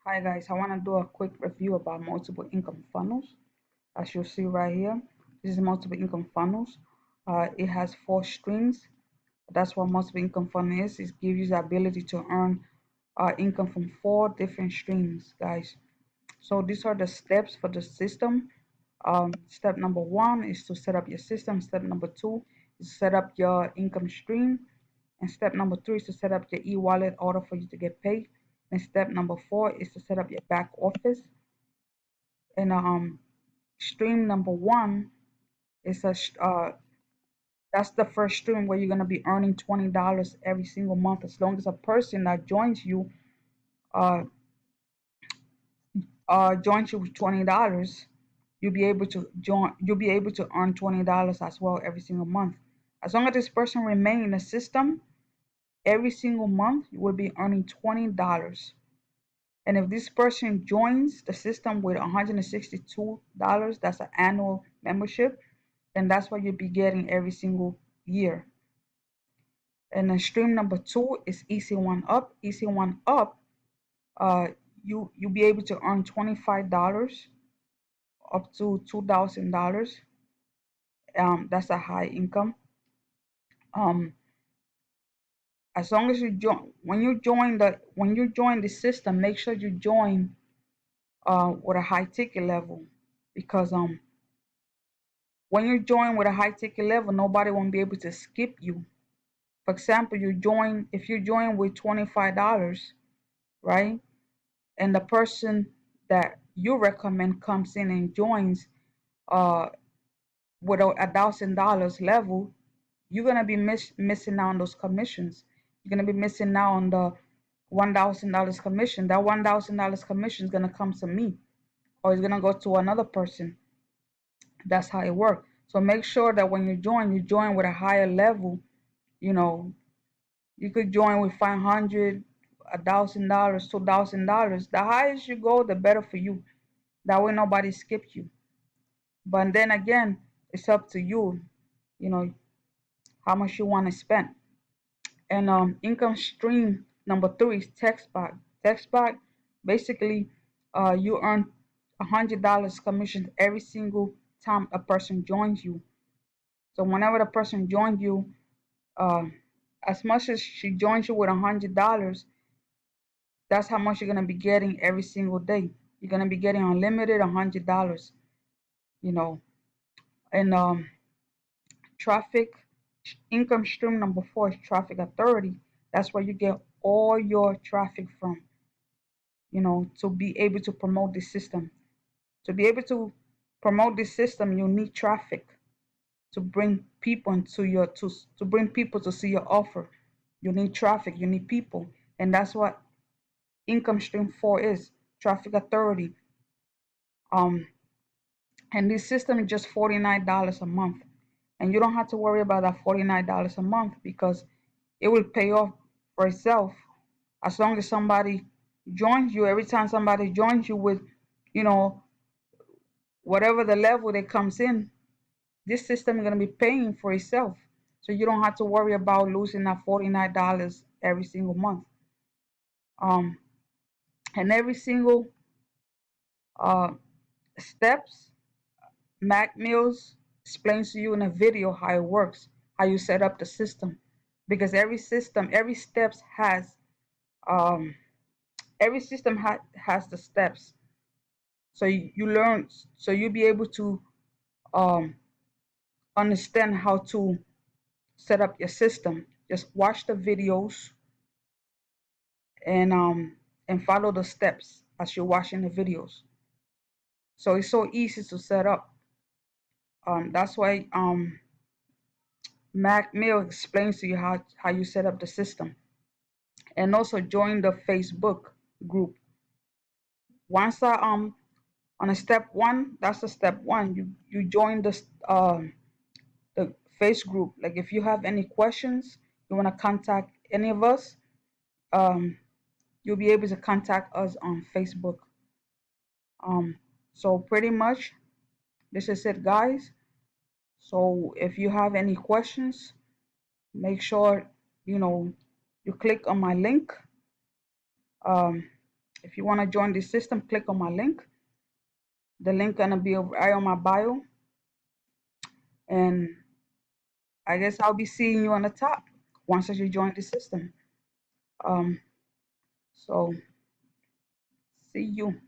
Hi guys, I want to do a quick review about multiple income funnels. As you'll see right here, this is multiple income funnels. It has four streams. That's what multiple income funnel is. It gives you the ability to earn income from four different streams, guys. So these are the steps for the system. Step number one is to set up your system. Step number two is to set up your income stream. And step number three is to set up your e-wallet order for you to get paid. And step number four is to set up your back office. And stream number one is that's the first stream where you're gonna be earning $20 every single month as long as a person that uh joins you with $20. You'll be able to earn $20 as well every single month. As long as this person remains in the system, every single month you will be earning $20. And if this person joins the system with $162, that's an annual membership, then that's what you'll be getting every single year. And then stream number two is Easy One Up. Easy One Up, uh, you'll be able to earn $25 up to $2,000. That's a high income. Um, as long as you join, when you join the system, make sure you join with a high ticket level, because when you join with a high ticket level, nobody won't be able to skip you. For example, if you join with $25, right? And the person that you recommend comes in and joins uh with $1,000 level, you're gonna be missing out on those commissions. You're gonna be missing out on the $1,000 commission. That $1,000 commission is gonna come to me, or it's gonna go to another person. That's how it works. So make sure that when you join with a higher level. You know, you could join with 500, $1,000, $2,000. The highest you go, the better for you. That way nobody skips you. But then again, it's up to you. You know how much you want to spend. And income stream number three is TextBot. TextBot, basically, you earn $100 commission every single time a person joins you. So whenever the person joins you, um, as much as she joins you with $100, that's how much you're gonna be getting every single day. You're gonna be getting unlimited $100. You know, and traffic income stream number four is traffic authority. That's where you get all your traffic from. To be able to promote this system. To be able to promote this system, you need traffic to bring people to bring people to see your offer. You need traffic. You need people, and that's what income stream four is. Traffic authority. Um, And this system is just $49 a month. And you don't have to worry about that $49 a month, because it will pay off for itself as long as somebody joins you. Every time somebody joins you with, you know, whatever the level that comes in, this system is going to be paying for itself. So you don't have to worry about losing that $49 every single month. Um, and every single uh, steps Mac Mills explains to you in a video how it works, how you set up the system, because um, every system has the steps. So you learn, so you'll be able to um, understand how to set up your system. Just watch the videos and follow the steps as you're watching the videos. So it's so easy to set up. That's why Mac Mill explains to you how you set up the system. And also join the Facebook group. Once on a step one, that's the step one. You join the face group. Like if you have any questions, you want to contact any of us, um, you'll be able to contact us on Facebook. Um, so pretty much this is it, guys. So if you have any questions, make sure you know you click on my link. Um, If you want to join the system, click on my link. The link gonna be right on my bio, and I guess I'll be seeing you on the top once you join the system. Um, so see you.